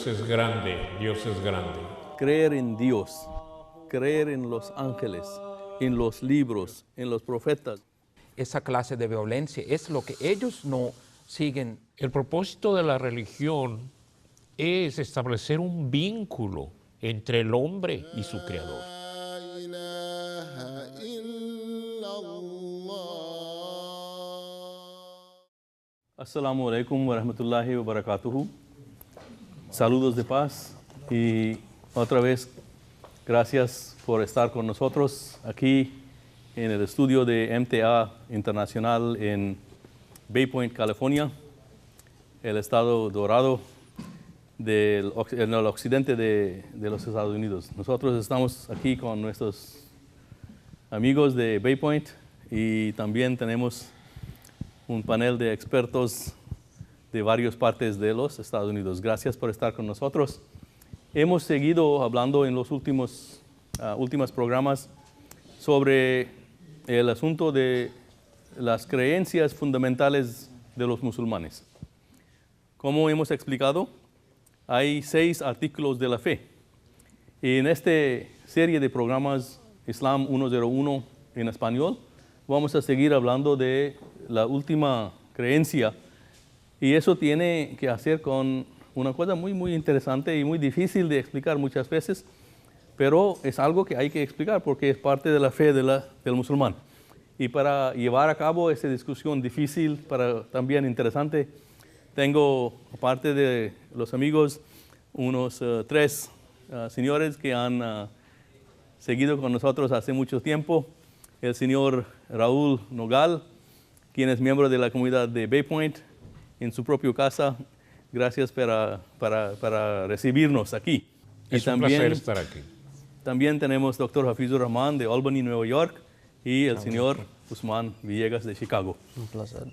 Dios es grande, Dios es grande. Creer en Dios, creer en los ángeles, en los libros, en los profetas. Esa clase de violencia es lo que ellos no siguen. El propósito de la religión es establecer un vínculo entre el hombre y su creador. Assalamu alaikum wa rahmatullahi wa barakatuhu. Saludos de paz y otra vez gracias por estar con nosotros aquí en el estudio de MTA Internacional en Bay Point, California, el estado dorado en el occidente de los Estados Unidos. Nosotros estamos aquí con nuestros amigos de Bay Point y también tenemos un panel de expertos de varias partes de los Estados Unidos. Gracias por estar con nosotros. Hemos seguido hablando en los últimos programas sobre el asunto de las creencias fundamentales de los musulmanes. Como hemos explicado, hay 6 artículos de la fe. En esta serie de programas Islam 101 en español, vamos a seguir hablando de la última creencia y eso tiene que hacer con una cosa muy interesante y muy difícil de explicar muchas veces, pero es algo que hay que explicar porque es parte de la fe del musulmán. Y para llevar a cabo esta discusión difícil, pero también interesante, tengo, aparte de los amigos, unos 3 señores que han seguido con nosotros hace mucho tiempo. El señor Raúl Nogal, quien es miembro de la comunidad de Bay Point, en su propia casa. Gracias para recibirnos aquí. Es un placer estar aquí. También tenemos al Dr. Hafizur Rahman de Albany, Nueva York, y el señor Usman Villegas de Chicago. Un placer.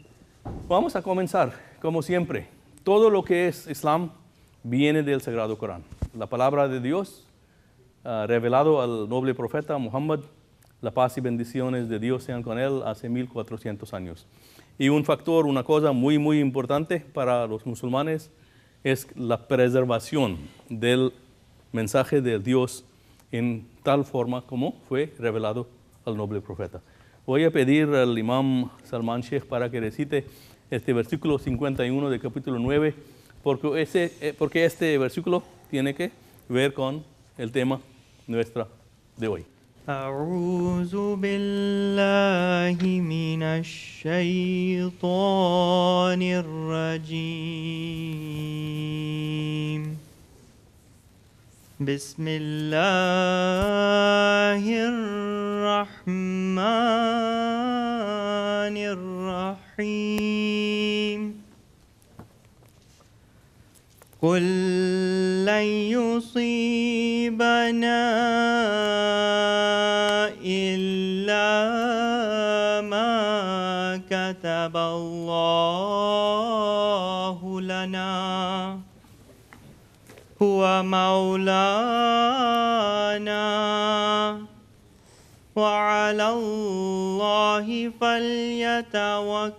Vamos a comenzar, como siempre. Todo lo que es Islam viene del Sagrado Corán. La palabra de Dios, revelado al noble profeta Muhammad, la paz y bendiciones de Dios sean con él, hace 1400 años. Y un factor, una cosa muy importante para los musulmanes es la preservación del mensaje de Dios en tal forma como fue revelado al noble profeta. Voy a pedir al imam Salman Sheikh para que recite este versículo 51 del capítulo 9, porque este versículo tiene que ver con el tema nuestra de hoy. أعوذ بالله من الشيطان الرجيم بسم الله الرحمن الرحيم قل لن يصيبنا إلا ما كتب الله لنا هو مولانا وعلى الله فليتوكل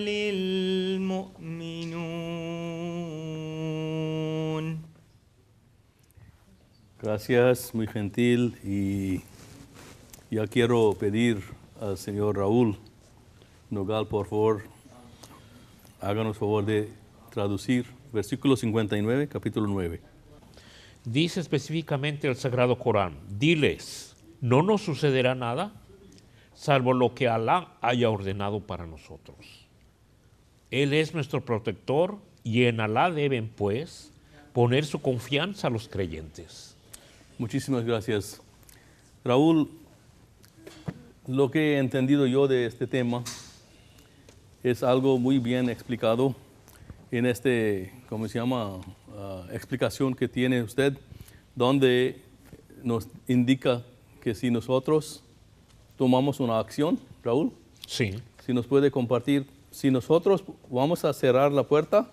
المؤمنون. Gracias, muy gentil, y ya quiero pedir al señor Raúl Nogal, por favor, háganos favor de traducir versículo 59, capítulo 9. Dice específicamente el Sagrado Corán, diles, no nos sucederá nada, salvo lo que Alá haya ordenado para nosotros. Él es nuestro protector y en Alá deben, pues, poner su confianza los creyentes. Muchísimas gracias. Raúl, lo que he entendido yo de este tema es algo muy bien explicado en ¿cómo se llama? Explicación que tiene usted, donde nos indica que si nosotros tomamos una acción, Raúl, Sí. si nos puede compartir, si nosotros vamos a cerrar la puerta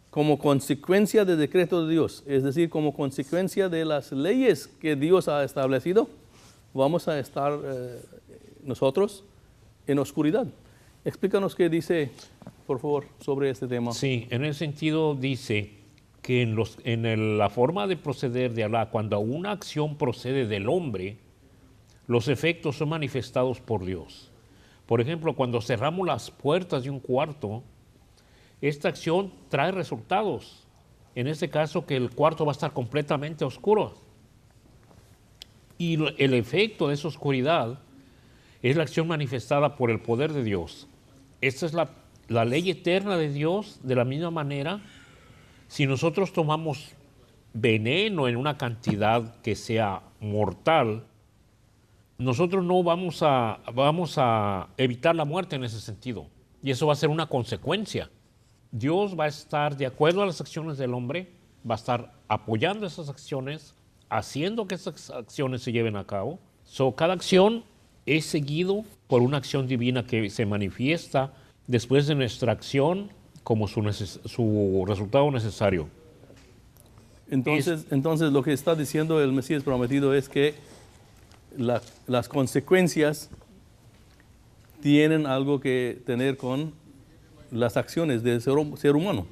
como consecuencia del decreto de Dios, es decir, como consecuencia de las leyes que Dios ha establecido, vamos a estar nosotros en oscuridad. Explícanos qué dice, por favor, sobre este tema. Sí, en ese sentido dice, que la forma de proceder de Alá, cuando una acción procede del hombre, los efectos son manifestados por Dios. Por ejemplo, cuando cerramos las puertas de un cuarto, esta acción trae resultados. En este caso, que el cuarto va a estar completamente oscuro. Y el efecto de esa oscuridad es la acción manifestada por el poder de Dios. Esta es la ley eterna de Dios. De la misma manera, si nosotros tomamos veneno en una cantidad que sea mortal, nosotros no vamos a evitar la muerte en ese sentido. Y eso va a ser una consecuencia. Dios va a estar de acuerdo a las acciones del hombre, va a estar apoyando esas acciones, haciendo que esas acciones se lleven a cabo. Cada acción es seguido por una acción divina que se manifiesta después de nuestra acción como su resultado necesario. Entonces lo que está diciendo el Mesías prometido es que las consecuencias tienen algo que tener con las acciones del ser humano.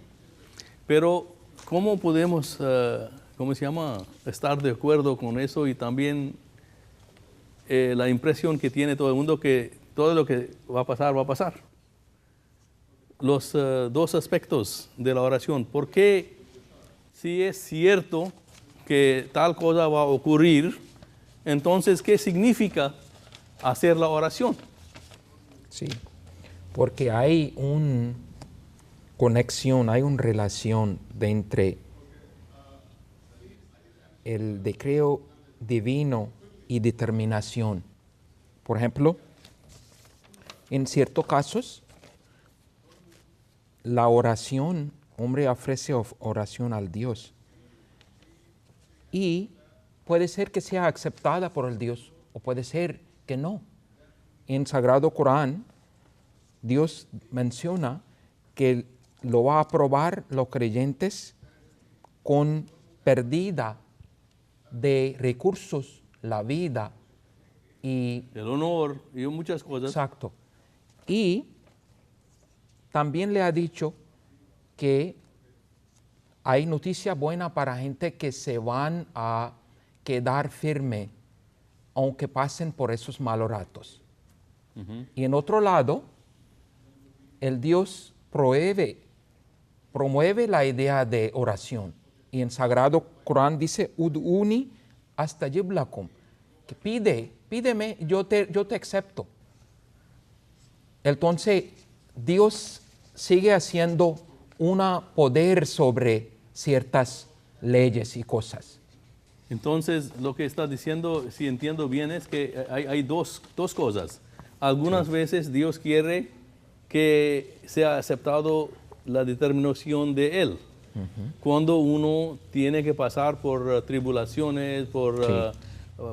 Pero ¿cómo podemos, estar de acuerdo con eso y también la impresión que tiene todo el mundo que todo lo que va a pasar, va a pasar? Los dos aspectos de la oración. ¿Por qué, si es cierto que tal cosa va a ocurrir, entonces qué significa hacer la oración? Sí, porque hay una conexión, hay una relación entre el decreto divino y determinación. Por ejemplo, en ciertos casos, la oración, hombre ofrece oración al Dios y puede ser que sea aceptada por el Dios o puede ser que no. En Sagrado Corán, Dios menciona que lo va a aprobar los creyentes con pérdida de recursos, la vida y el honor y muchas cosas. Exacto. Y también le ha dicho que hay noticia buena para gente que se van a quedar firme aunque pasen por esos malos ratos. Y en otro lado, el Dios promueve la idea de oración. Y en Sagrado Corán dice, Ud'uni astajib lakum, que pídeme, yo te acepto. Entonces, Dios sigue haciendo un poder sobre ciertas leyes y cosas. Entonces, lo que está diciendo, si entiendo bien, es que hay dos cosas. Algunas veces Dios quiere que sea aceptado la determinación de Él. Cuando uno tiene que pasar por tribulaciones, por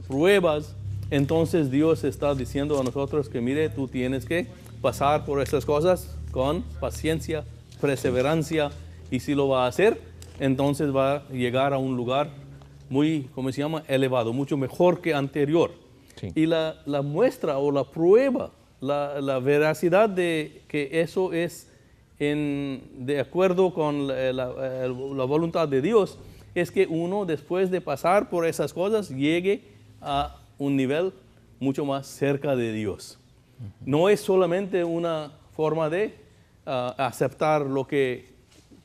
pruebas, entonces Dios está diciendo a nosotros que mire, tú tienes que pasar por estas cosas con paciencia, perseverancia, y si lo va a hacer, entonces va a llegar a un lugar muy, elevado, mucho mejor que anterior. Sí. Y la muestra o la prueba, la veracidad de que eso es de acuerdo con la voluntad de Dios, es que uno, después de pasar por esas cosas, llegue a un nivel mucho más cerca de Dios. No es solamente una forma de aceptar lo que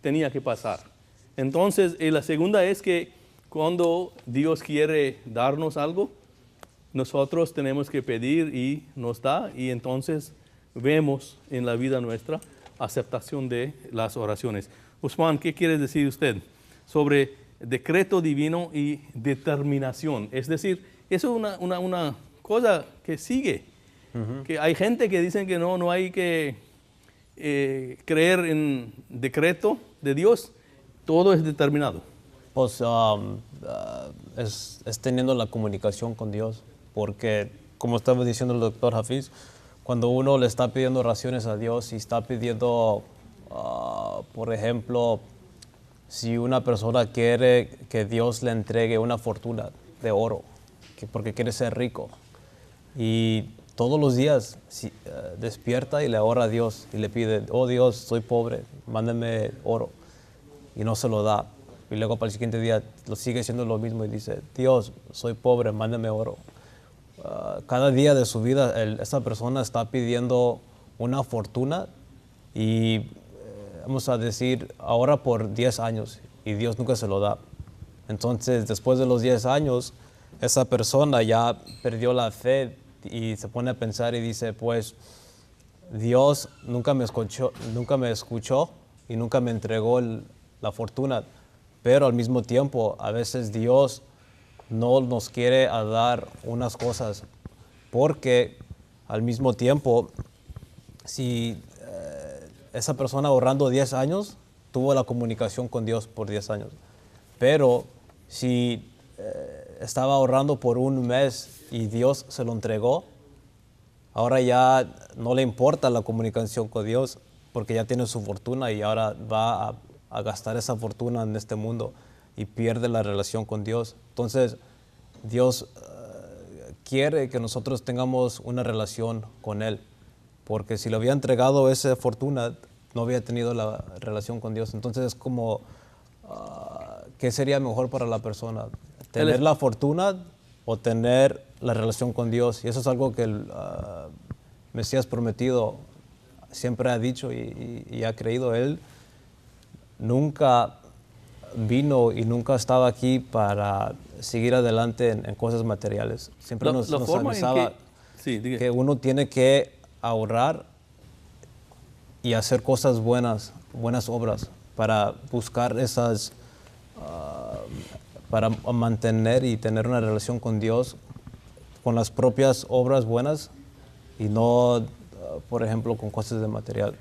tenía que pasar. Entonces, la segunda es que cuando Dios quiere darnos algo, nosotros tenemos que pedir y nos da, y entonces vemos en la vida nuestra aceptación de las oraciones. Usman, ¿qué quiere decir usted sobre decreto divino y determinación? Es decir, eso es una cosa que sigue. Que hay gente que dicen que no hay que creer en decreto de Dios, todo es determinado. Pues es teniendo la comunicación con Dios, porque como estaba diciendo el doctor Hafiz, cuando uno le está pidiendo oraciones a Dios y está pidiendo, por ejemplo, si una persona quiere que Dios le entregue una fortuna de oro, porque quiere ser rico, y todos los días despierta y le ora a Dios y le pide, oh Dios, soy pobre, mándame oro, y no se lo da. y luego para el siguiente día lo sigue haciendo lo mismo y dice, Dios, soy pobre, mándame oro. Cada día de su vida esa persona está pidiendo una fortuna y vamos a decir, ahora por 10 años y Dios nunca se lo da. Entonces, después de los 10 años, esa persona ya perdió la fe y se pone a pensar y dice, pues, Dios nunca me escuchó y nunca me entregó la fortuna. Pero al mismo tiempo, a veces Dios no nos quiere dar unas cosas porque al mismo tiempo, si esa persona ahorrando 10 años, tuvo la comunicación con Dios por 10 años. Pero si estaba ahorrando por un mes y Dios se lo entregó, ahora ya no le importa la comunicación con Dios porque ya tiene su fortuna y ahora va a gastar esa fortuna en este mundo y pierde la relación con Dios. Entonces, Dios quiere que nosotros tengamos una relación con Él, porque si le había entregado esa fortuna, no había tenido la relación con Dios. Entonces, es como, ¿qué sería mejor para la persona? ¿Tener la fortuna o tener la relación con Dios? Y eso es algo que el Mesías prometido siempre ha dicho y ha creído. Él nunca vino y nunca estaba aquí para seguir adelante en cosas materiales. Siempre nos avisaba que uno tiene que ahorrar y hacer cosas buenas obras para buscar esas, para mantener y tener una relación con Dios con las propias obras buenas y no, por ejemplo, con cosas de material.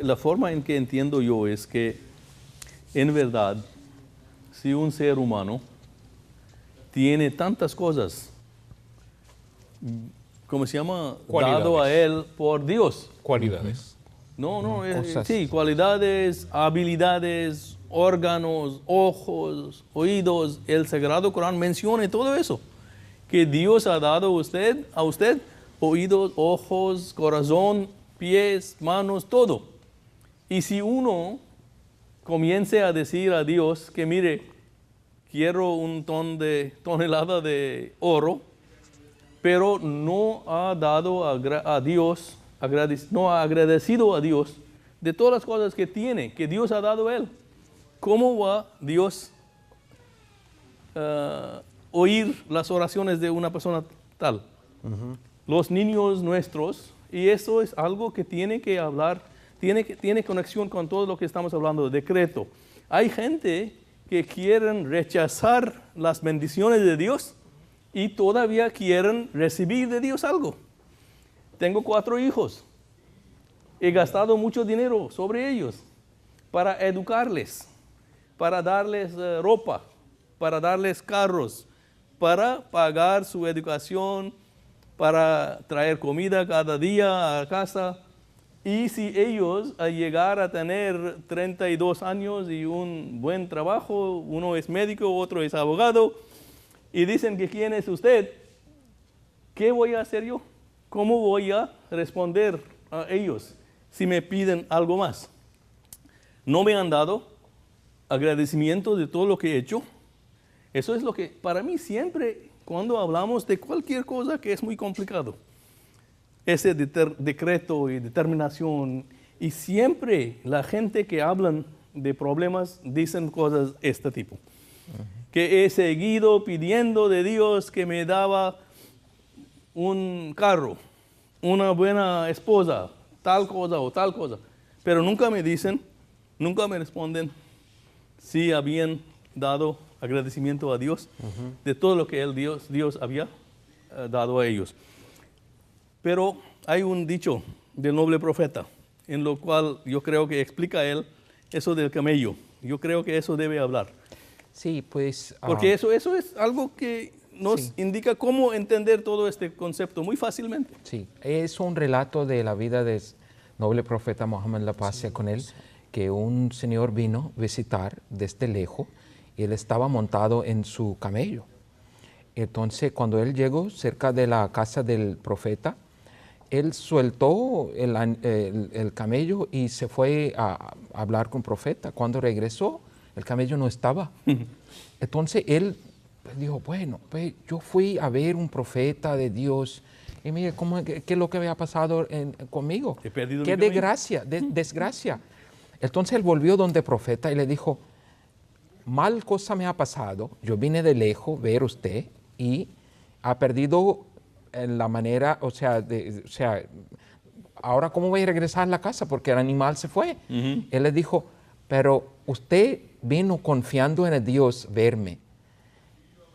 La forma en que entiendo yo es que, en verdad, si un ser humano tiene tantas cosas, ¿cómo se llama? Dado a él por Dios. Cualidades. Sí, cualidades, habilidades, órganos, ojos, oídos. El Sagrado Corán menciona todo eso. Que Dios ha dado a usted oídos, ojos, corazón, pies, manos, todo. Y si uno comience a decir a Dios que mire, quiero un tonelada de oro, pero no ha dado a Dios, no ha agradecido a Dios de todas las cosas que tiene, que Dios ha dado a él. ¿Cómo va Dios oír las oraciones de una persona tal? Los niños nuestros, y eso es algo que tiene que hablar, tiene conexión con todo lo que estamos hablando, decreto. Hay gente que quieren rechazar las bendiciones de Dios y todavía quieren recibir de Dios algo. Tengo 4 hijos. He gastado mucho dinero sobre ellos para educarles, para darles ropa, para darles carros, para pagar su educación, para traer comida cada día a casa. Y si ellos al llegar a tener 32 años y un buen trabajo, uno es médico, otro es abogado, y dicen que ¿quién es usted? ¿Qué voy a hacer yo? ¿Cómo voy a responder a ellos si me piden algo más? No me han dado agradecimiento de todo lo que he hecho. Eso es lo que para mí siempre, cuando hablamos de cualquier cosa que es muy complicado, ese decreto y determinación, y siempre la gente que hablan de problemas dicen cosas de este tipo. Que he seguido pidiendo de Dios que me daba un carro, una buena esposa, tal cosa o tal cosa, pero nunca me dicen, nunca me responden si habían dado agradecimiento a Dios de todo lo que Dios había dado a ellos. Pero hay un dicho del noble profeta, en lo cual yo creo que explica él eso del camello. Yo creo que eso debe hablar. Sí, pues... Porque eso es algo que nos indica cómo entender todo este concepto muy fácilmente. Sí, es un relato de la vida del noble profeta Muhammad, la paz sea con él, que un señor vino a visitar desde lejos y él estaba montado en su camello. Entonces, cuando él llegó cerca de la casa del profeta, él soltó el camello y se fue a hablar con el profeta. Cuando regresó, el camello no estaba. Entonces él dijo, bueno, pues, yo fui a ver un profeta de Dios y mire qué es lo que había pasado conmigo. He perdido Qué mi camello. desgracia. Entonces él volvió donde el profeta y le dijo, mal cosa me ha pasado, yo vine de lejos a ver usted y ha perdido la manera, o sea, ahora cómo voy a regresar a la casa porque el animal se fue. Él le dijo, pero usted vino confiando en el Dios verme.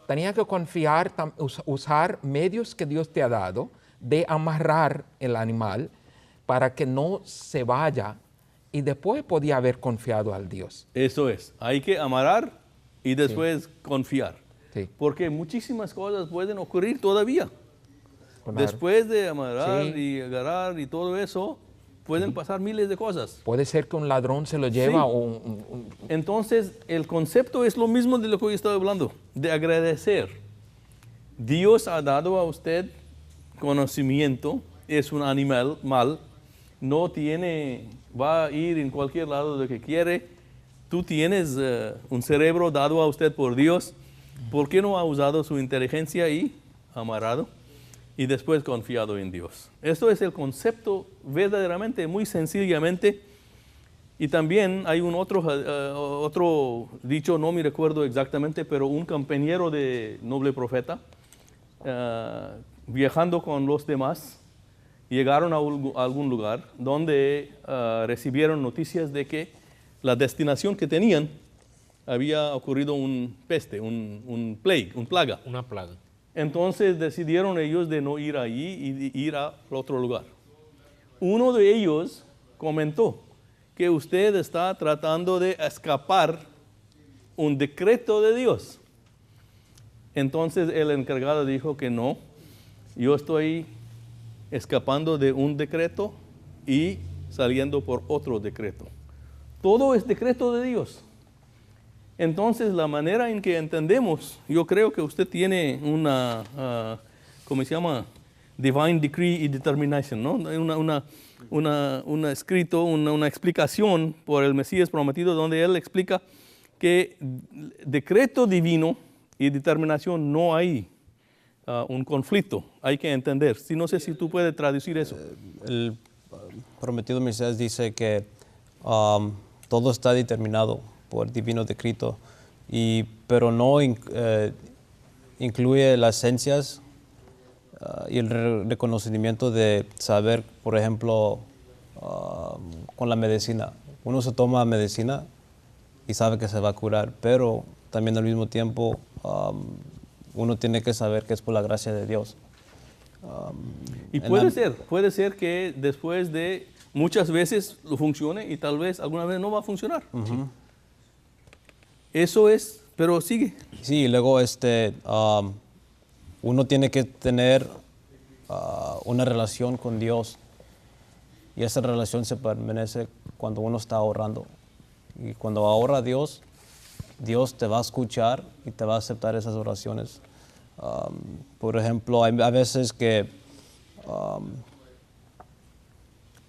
Tenía que confiar, usar medios que Dios te ha dado de amarrar el animal para que no se vaya y después podía haber confiado al Dios. Eso es, hay que amarrar y después confiar. Sí. Porque muchísimas cosas pueden ocurrir todavía. Claro. Después de amarrar Sí. y agarrar y todo eso, pueden pasar miles de cosas. Puede ser que un ladrón se lo lleva Sí. o Entonces, el concepto es lo mismo de lo que hoy estaba hablando, de agradecer. Dios ha dado a usted conocimiento, es un animal mal, no tiene, va a ir en cualquier lado de que quiere. Tú tienes un cerebro dado a usted por Dios. ¿Por qué no ha usado su inteligencia y amarrado y después confiado en Dios? Esto es el concepto verdaderamente, muy sencillamente. Y también hay un otro dicho, no me recuerdo exactamente, pero un compañero de noble profeta, viajando con los demás, llegaron a algún lugar donde recibieron noticias de que la destinación que tenían había ocurrido un peste, un plaga. Una plaga. Entonces decidieron ellos de no ir allí y ir al otro lugar. Uno de ellos comentó que usted está tratando de escapar un decreto de Dios. Entonces el encargado dijo que no, yo estoy escapando de un decreto y saliendo por otro decreto. Todo es decreto de Dios. Entonces la manera en que entendemos, yo creo que usted tiene una, ¿cómo se llama? Divine Decree y Determination, ¿no? Un escrito, una explicación por el Mesías prometido donde él explica que decreto divino y determinación no hay un conflicto, hay que entender. Sí, no sé si tú puedes traducir eso. El prometido Mesías dice que todo está determinado por divino decreto, pero no incluye las esencias y el reconocimiento de saber, por ejemplo, con la medicina. Uno se toma medicina y sabe que se va a curar, pero también al mismo tiempo uno tiene que saber que es por la gracia de Dios. Y puede ser que después de muchas veces lo funcione y tal vez alguna vez no va a funcionar. Eso es, pero sigue. Sí, y luego uno tiene que tener una relación con Dios y esa relación se permanece cuando uno está ahorrando. Y cuando ahorra a Dios, Dios te va a escuchar y te va a aceptar esas oraciones. Por ejemplo, hay a veces que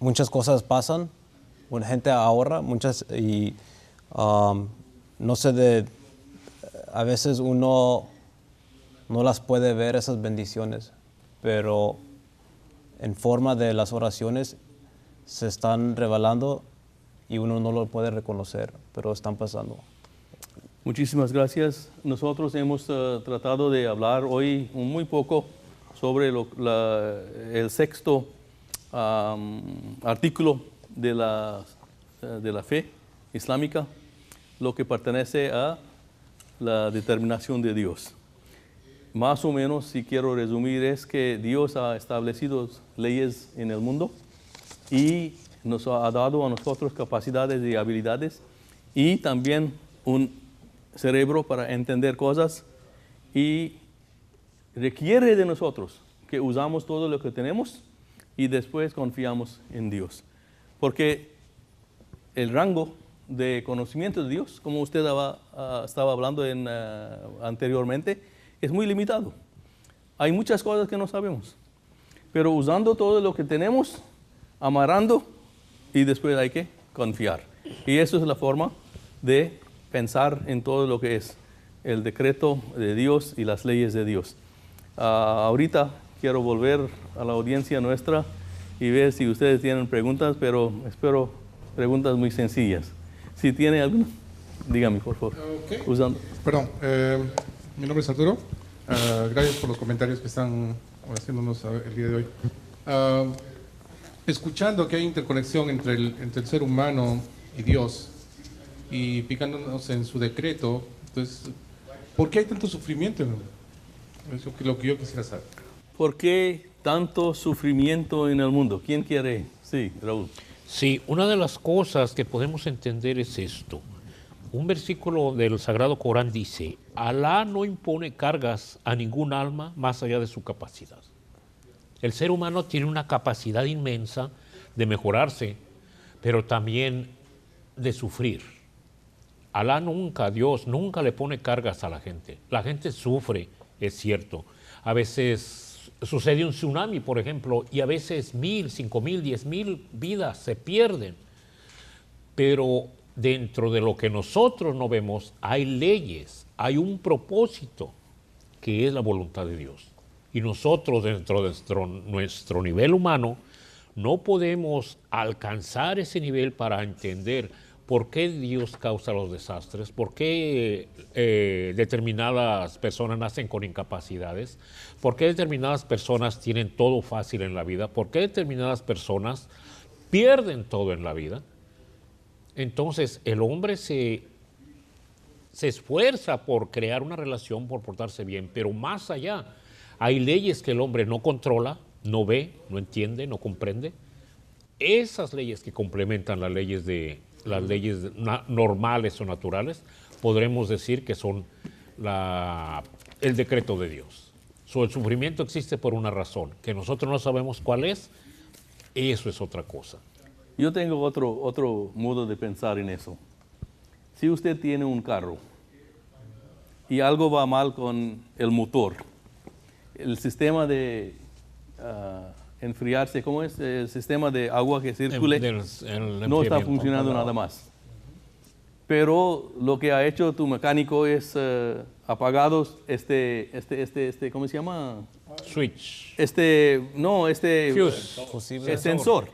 muchas cosas pasan, una gente ahorra y no sé, a veces uno no las puede ver esas bendiciones, pero en forma de las oraciones se están revelando y uno no lo puede reconocer, pero están pasando. Muchísimas gracias. Nosotros hemos tratado de hablar hoy muy poco sobre el sexto artículo de la fe islámica, lo que pertenece a la determinación de Dios. Más o menos, si quiero resumir, es que Dios ha establecido leyes en el mundo y nos ha dado a nosotros capacidades y habilidades y también un cerebro para entender cosas y requiere de nosotros que usamos todo lo que tenemos y después confiamos en Dios. Porque el rango de conocimiento de Dios, como usted estaba hablando anteriormente, es muy limitado. Hay muchas cosas que no sabemos, pero usando todo lo que tenemos, amarrando y después hay que confiar. Y eso es la forma de pensar en todo lo que es el decreto de Dios y las leyes de Dios. Ahorita quiero volver a la audiencia nuestra y ver si ustedes tienen preguntas, pero espero preguntas muy sencillas. Si tiene alguna, dígame, por favor. Okay. Usando. Perdón, mi nombre es Arturo. Gracias por los comentarios que están haciéndonos el día de hoy. Escuchando que hay interconexión entre el ser humano y Dios y picándonos en su decreto, entonces, ¿por qué hay tanto sufrimiento? Es lo que yo quisiera saber. ¿Por qué tanto sufrimiento en el mundo? ¿Quién quiere? Sí, Raúl. Sí, una de las cosas que podemos entender es esto. Un versículo del Sagrado Corán dice, Alá no impone cargas a ningún alma más allá de su capacidad. El ser humano tiene una capacidad inmensa de mejorarse, pero también de sufrir. Alá nunca, Dios nunca le pone cargas a la gente. La gente sufre, es cierto. A veces sucede un tsunami, por ejemplo, y a veces 1,000, 5,000, 10,000 vidas se pierden. Pero dentro de lo que nosotros no vemos, hay leyes, hay un propósito, que es la voluntad de Dios. Y nosotros, dentro de nuestro nivel humano, no podemos alcanzar ese nivel para entender por qué Dios causa los desastres, por qué determinadas personas nacen con incapacidades, por qué determinadas personas tienen todo fácil en la vida, por qué determinadas personas pierden todo en la vida. Entonces, el hombre se esfuerza por crear una relación, por portarse bien, pero más allá, hay leyes que el hombre no controla, no ve, no entiende, no comprende. Esas leyes que complementan las leyes normales o naturales, podremos decir que son el decreto de Dios. El sufrimiento existe por una razón, que nosotros no sabemos cuál es, eso es otra cosa. Yo tengo otro modo de pensar en eso. Si usted tiene un carro y algo va mal con el motor, el sistema de enfriarse, ¿cómo es? El sistema de agua que circule no está funcionando nada más. Pero lo que ha hecho tu mecánico es apagados ¿cómo se llama? Switch. Fuse. Sensor.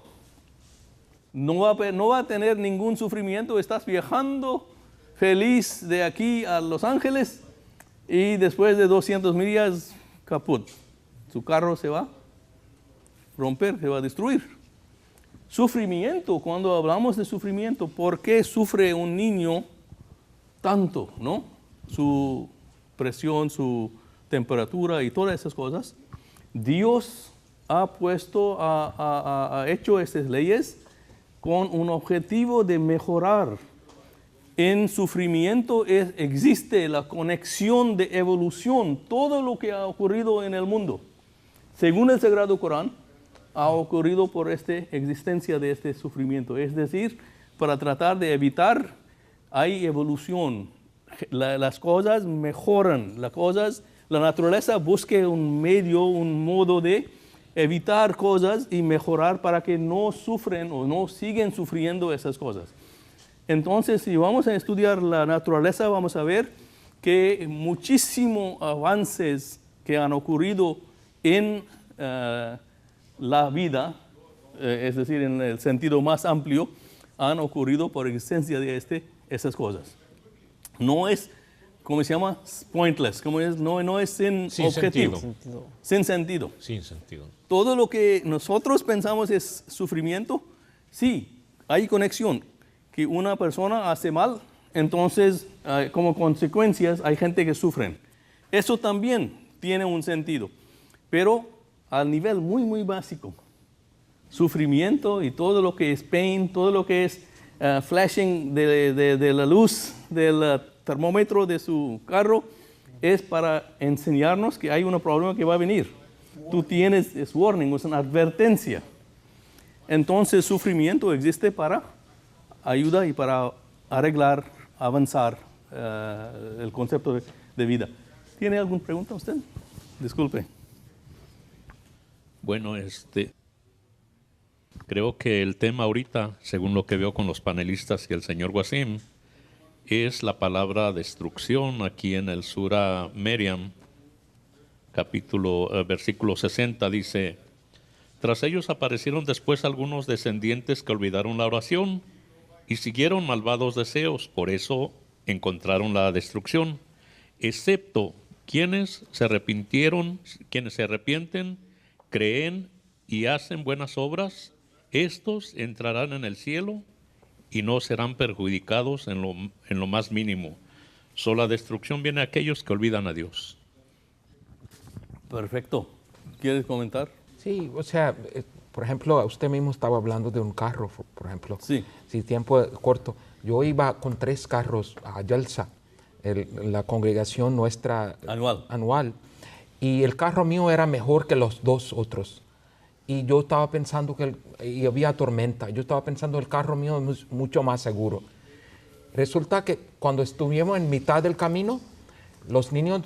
No va a tener ningún sufrimiento. Estás viajando feliz de aquí a Los Ángeles y después de 200 millas, caput. Su carro se va a romper, se va a destruir. Sufrimiento, cuando hablamos de sufrimiento, ¿por qué sufre un niño tanto, no? Su presión, su temperatura y todas esas cosas. Dios ha hecho estas leyes con un objetivo de mejorar. En sufrimiento existe la conexión de evolución, todo lo que ha ocurrido en el mundo. Según el Sagrado Corán, ha ocurrido por esta existencia de este sufrimiento. Es decir, para tratar de evitar, hay evolución. Las cosas mejoran, la naturaleza busca un medio, un modo de evitar cosas y mejorar para que no sufren o no siguen sufriendo esas cosas. Entonces, si vamos a estudiar la naturaleza, vamos a ver que muchísimos avances que han ocurrido en la vida, es decir, en el sentido más amplio, han ocurrido por existencia de esas cosas. No es, ¿cómo se llama? Pointless, no es sin objetivo, sin sentido. Sin sentido. Todo lo que nosotros pensamos es sufrimiento, sí, hay conexión. Que una persona hace mal, entonces como consecuencias hay gente que sufre. Eso también tiene un sentido, pero al nivel muy, muy básico. Sufrimiento y todo lo que es pain, todo lo que es flashing de la luz del termómetro de su carro, es para enseñarnos que hay un problema que va a venir. Tú tienes, es warning, es una advertencia. Entonces, sufrimiento existe para ayuda y para arreglar, avanzar el concepto de vida. ¿Tiene alguna pregunta usted? Disculpe. Bueno, creo que el tema ahorita, según lo que veo con los panelistas y el señor Wasim, es la palabra destrucción aquí en el Sura Meriam, versículo 60, dice: tras ellos aparecieron después algunos descendientes que olvidaron la oración y siguieron malvados deseos, por eso encontraron la destrucción, excepto quienes se arrepintieron, quienes se arrepienten, creen y hacen buenas obras, estos entrarán en el cielo y no serán perjudicados en lo más mínimo. Solo la destrucción viene a aquellos que olvidan a Dios. Perfecto. ¿Quieres comentar? Sí, o sea, por ejemplo, usted mismo estaba hablando de un carro, por ejemplo. Sí. Sí, tiempo corto. Yo iba con 3 carros a Yalsa, la congregación nuestra anual, y el carro mío era mejor que los 2 otros. Y yo estaba pensando y había tormenta, yo estaba pensando el carro mío es mucho más seguro. Resulta que cuando estuvimos en mitad del camino, los niños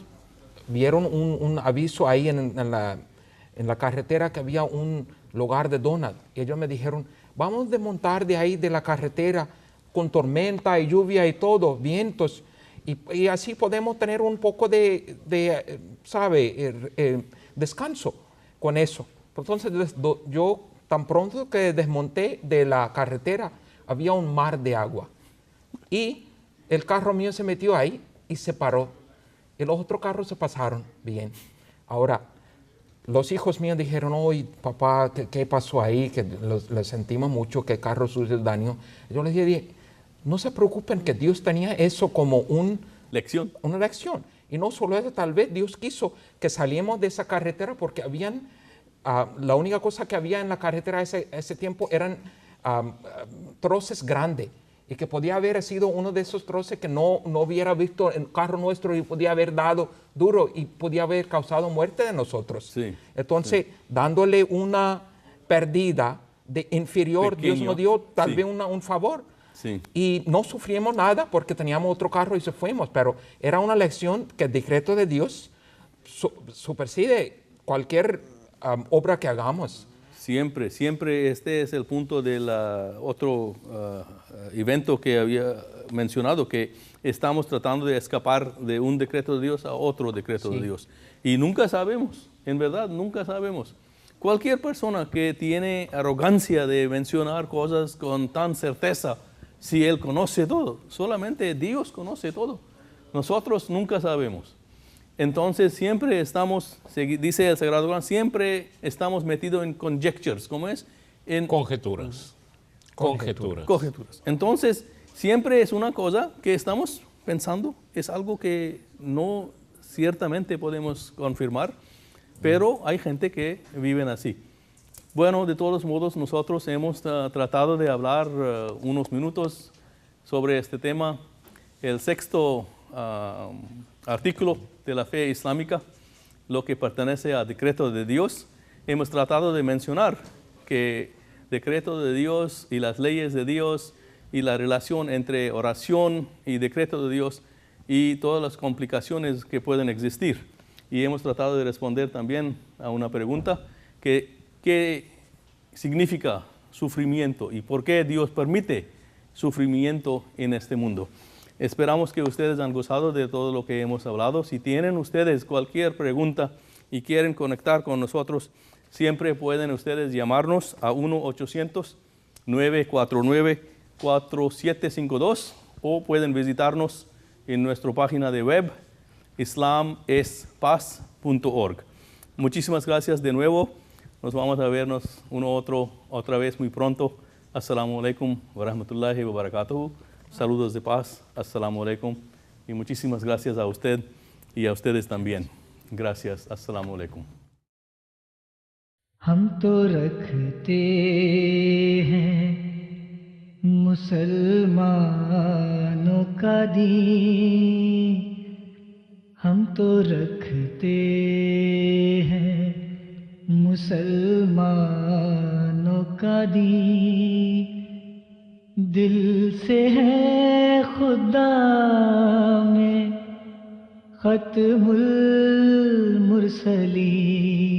vieron un aviso ahí en la carretera que había un lugar de donut. Y ellos me dijeron, vamos a desmontar de ahí de la carretera con tormenta y lluvia y todo, vientos. Y así podemos tener un poco de descanso con eso. Entonces yo tan pronto que desmonté de la carretera, había un mar de agua. Y el carro mío se metió ahí y se paró. Y los otros carros se pasaron bien. Ahora, los hijos míos dijeron, oye, papá, ¿qué pasó ahí? Que le sentimos mucho, que el carro sufrió daño. Yo les dije, no se preocupen, que Dios tenía eso como una lección. Y no solo eso, tal vez Dios quiso que saliéramos de esa carretera porque la única cosa que había en la carretera ese tiempo eran troces grandes. Y que podía haber sido uno de esos troces que no hubiera visto el carro nuestro y podía haber dado duro y podía haber causado muerte de nosotros. Sí, entonces, dándole una pérdida de inferior, pequeño, Dios nos dio tal vez un favor. Sí. Y no sufrimos nada porque teníamos otro carro y se fuimos, pero era una lección que el decreto de Dios supersede cualquier obra que hagamos. Siempre este es el punto del otro evento que había mencionado, que estamos tratando de escapar de un decreto de Dios a otro decreto de Dios. Y nunca sabemos, en verdad, nunca sabemos. Cualquier persona que tiene arrogancia de mencionar cosas con tan certeza, si Él conoce todo, solamente Dios conoce todo. Nosotros nunca sabemos. Entonces siempre estamos, dice el Sagrado Corán, siempre estamos metidos en conjectures, ¿cómo es? En Conjeturas. Entonces siempre es una cosa que estamos pensando, es algo que no ciertamente podemos confirmar, pero hay gente que viven así. Bueno, de todos modos, nosotros hemos tratado de hablar unos minutos sobre este tema. El sexto artículo de la fe islámica, lo que pertenece al decreto de Dios, hemos tratado de mencionar que decreto de Dios y las leyes de Dios y la relación entre oración y decreto de Dios y todas las complicaciones que pueden existir. Y hemos tratado de responder también a una pregunta que ¿qué significa sufrimiento y por qué Dios permite sufrimiento en este mundo? Esperamos que ustedes han gozado de todo lo que hemos hablado. Si tienen ustedes cualquier pregunta y quieren conectar con nosotros, siempre pueden ustedes llamarnos a 1-800-949-4752 o pueden visitarnos en nuestra página de web islamespaz.org. Muchísimas gracias de nuevo. Nos vamos a vernos otra vez muy pronto. Assalamu alaikum wa rahmatullahi wa barakatuhu. Saludos de paz. Assalamu alaikum. Y muchísimas gracias a usted y a ustedes también. Gracias. Assalamu alaikum. हम तो रखते हैं मुसलमानों का दीन, हम तो रखते हैं मुसलमानों का दीन, दिल से है खुदा में खत्मुल मुरसलीन।